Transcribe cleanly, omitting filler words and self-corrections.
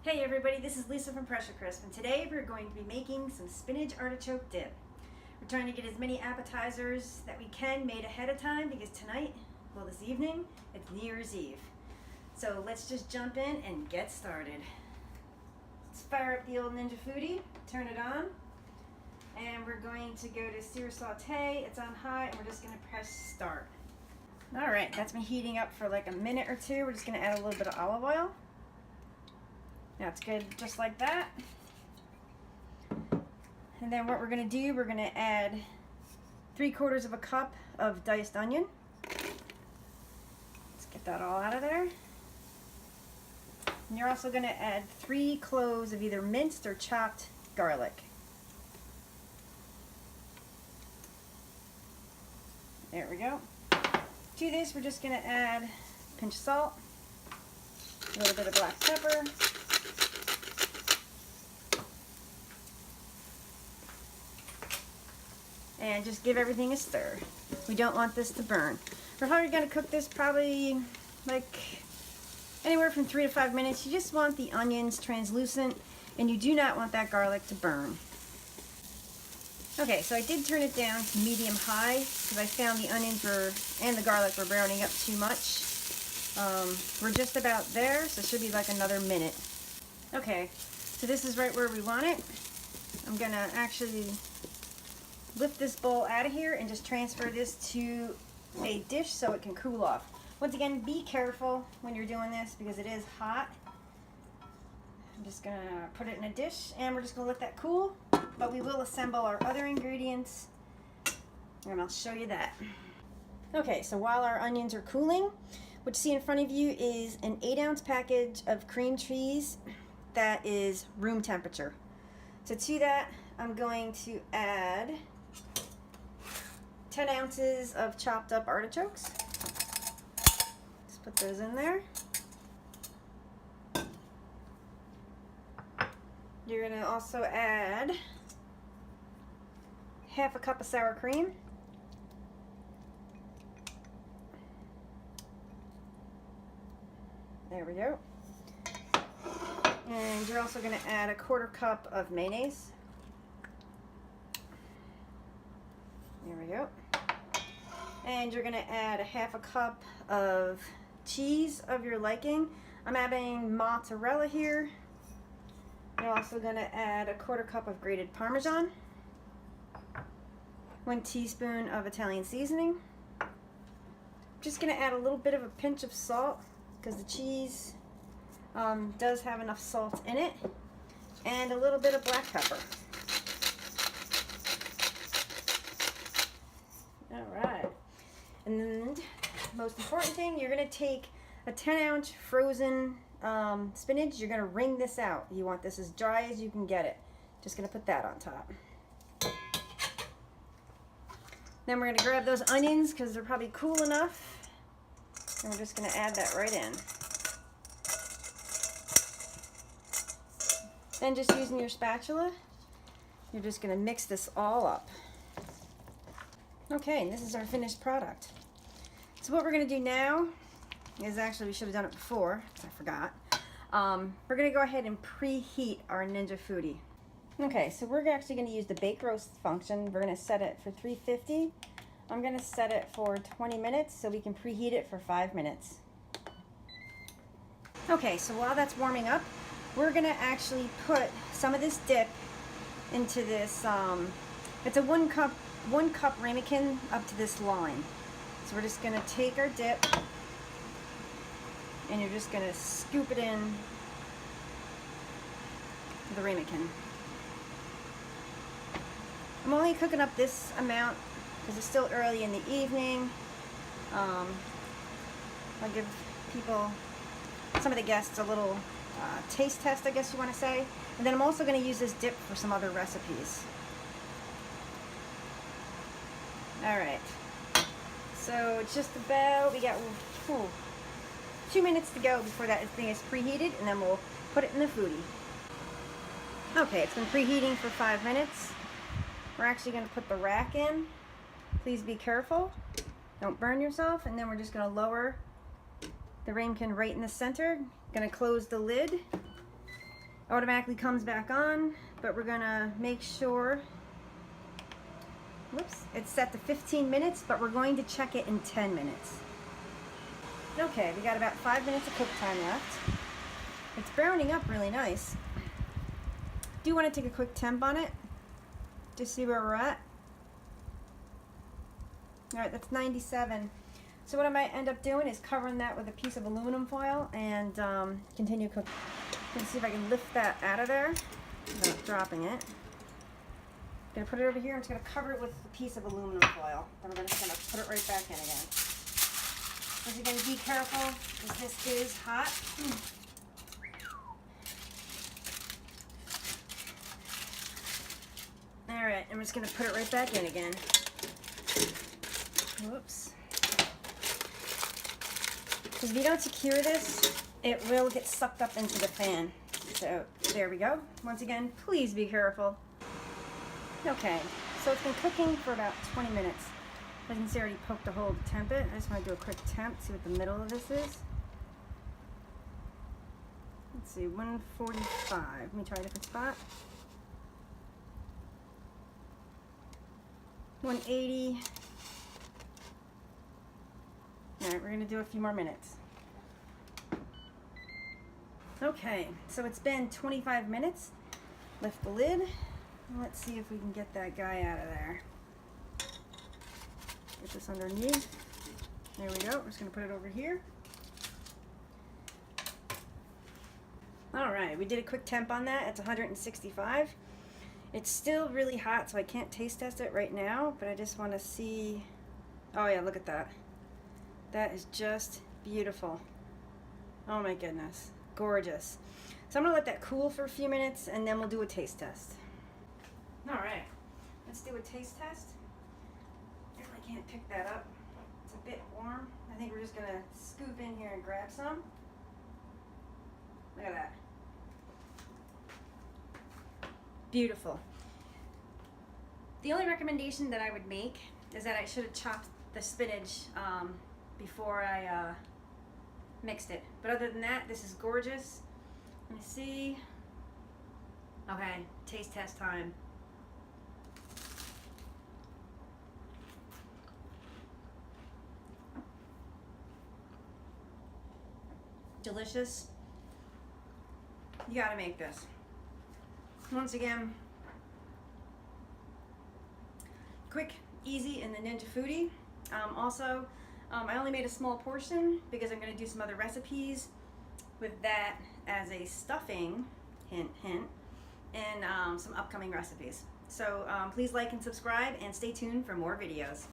Hey everybody, this is Lisa from Pressure Crisp, and today we're going to be making some spinach artichoke dip. We're trying to get as many appetizers that we can made ahead of time because tonight, well this evening, it's New Year's Eve. So let's just jump in and get started. Let's fire up the old Ninja Foodi, turn it on, and we're going to go to sear saute. It's on high, and we're just going to press start. Alright, that's been heating up for like a minute or two. We're just going to add a little bit of olive oil. That's good, just like that. And then what we're going to do, we're going to add 3/4 of a cup of diced onion. Let's get that all out of there. And you're also going to add 3 cloves of either minced or chopped garlic. There we go. To this, we're just going to add a pinch of salt, a little bit of black pepper, and just give everything a stir. We don't want this to burn. We're probably going to cook this probably like anywhere from 3 to 5 minutes. You just want the onions translucent, and you do not want that garlic to burn. Okay, so I did turn it down to medium-high because I found the onions and the garlic were browning up too much. We're just about there, so it should be like another minute. Okay, so this is right where we want it. I'm going to actually lift this bowl out of here and just transfer this to a dish so it can cool off. Once again, be careful when you're doing this because it is hot. I'm just going to put it in a dish and we're just going to let that cool, but we will assemble our other ingredients and I'll show you that. Okay, so while our onions are cooling, what you see in front of you is an 8-ounce package of cream cheese that is room temperature. So to that, I'm going to add 10 ounces of chopped up artichokes. Just put those in there. You're going to also add half a cup of sour cream. There we go. And you're also going to add a 1/4 cup of mayonnaise. There we go. And you're going to add a half a cup of cheese of your liking. I'm adding mozzarella here. You're also going to add a 1/4 cup of grated Parmesan. 1 teaspoon of Italian seasoning. I'm just going to add a little bit of a pinch of salt because the cheese does have enough salt in it. And a little bit of black pepper. Alright, and then most important thing, you're going to take a 10-ounce frozen spinach. You're going to wring this out. You want this as dry as you can get it. Just going to put that on top. Then we're going to grab those onions because they're probably cool enough, and we're just going to add that right in. Then just using your spatula, you're just going to mix this all up. Okay, and this is our finished product. So what we're going to do now is, actually we should have done it before, I forgot. We're going to go ahead and preheat our Ninja Foodi. Okay, so we're actually going to use the bake roast function. We're going to set it for 350. I'm going to set it for 20 minutes so we can preheat it for 5 minutes. Okay, so while that's warming up, we're going to actually put some of this dip into this, it's a 1 cup ramekin up to this line. So we're just going to take our dip and you're just going to scoop it in the ramekin. I'm only cooking up this amount because it's still early in the evening. I'll give people, some of the guests, a little taste test, I guess you want to say. And then I'm also going to use this dip for some other recipes. Alright, so it's just about, we got 2 minutes to go before that thing is preheated, and then we'll put it in the Foodi. Okay, it's been preheating for 5 minutes. We're actually going to put the rack in. Please be careful, don't burn yourself, and then we're just going to lower the ramekin right in the center. Going to close the lid, automatically comes back on, but we're gonna make sure, whoops, it's set to 15 minutes, but we're going to check it in 10 minutes. Okay, we got about 5 minutes of cook time left. It's browning up really nice. Do want to take a quick temp on it to see where we're at. Alright, that's 97. So what I might end up doing is covering that with a piece of aluminum foil and continue cooking. Let's see if I can lift that out of there without dropping it. I'm going to put it over here. I'm just going to cover it with a piece of aluminum foil. Then we're just going to put it right back in again. Once again, be careful because this is hot. Alright, I'm just going to put it right back in again. Whoops. Because if you don't secure this, it will get sucked up into the fan. So there we go. Once again, please be careful. Okay, so it's been cooking for about 20 minutes. As you can see, I already poked a hole to temp it. I just want to do a quick temp, see what the middle of this is. Let's see, 145. Let me try a different spot. 180. Alright, we're going to do a few more minutes. Okay, so it's been 25 minutes. Lift the lid. Let's see if we can get that guy out of there. Get this underneath. There we go. We're just going to put it over here. Alright, we did a quick temp on that. It's 165. It's still really hot, so I can't taste test it right now, but I just want to see. Oh yeah, look at that. That is just beautiful. Oh my goodness. Gorgeous. So I'm going to let that cool for a few minutes and then we'll do a taste test. Alright, let's do a taste test. If I can't pick that up, it's a bit warm. I think we're just going to scoop in here and grab some. Look at that. Beautiful. The only recommendation that I would make is that I should have chopped the spinach before I mixed it. But other than that, this is gorgeous. Let me see. Okay, taste test time. Delicious. You gotta make this. Once again, quick, easy in the Ninja Foodi. I only made a small portion because I'm going to do some other recipes with that as a stuffing, hint, hint, and some upcoming recipes. So please like and subscribe and stay tuned for more videos.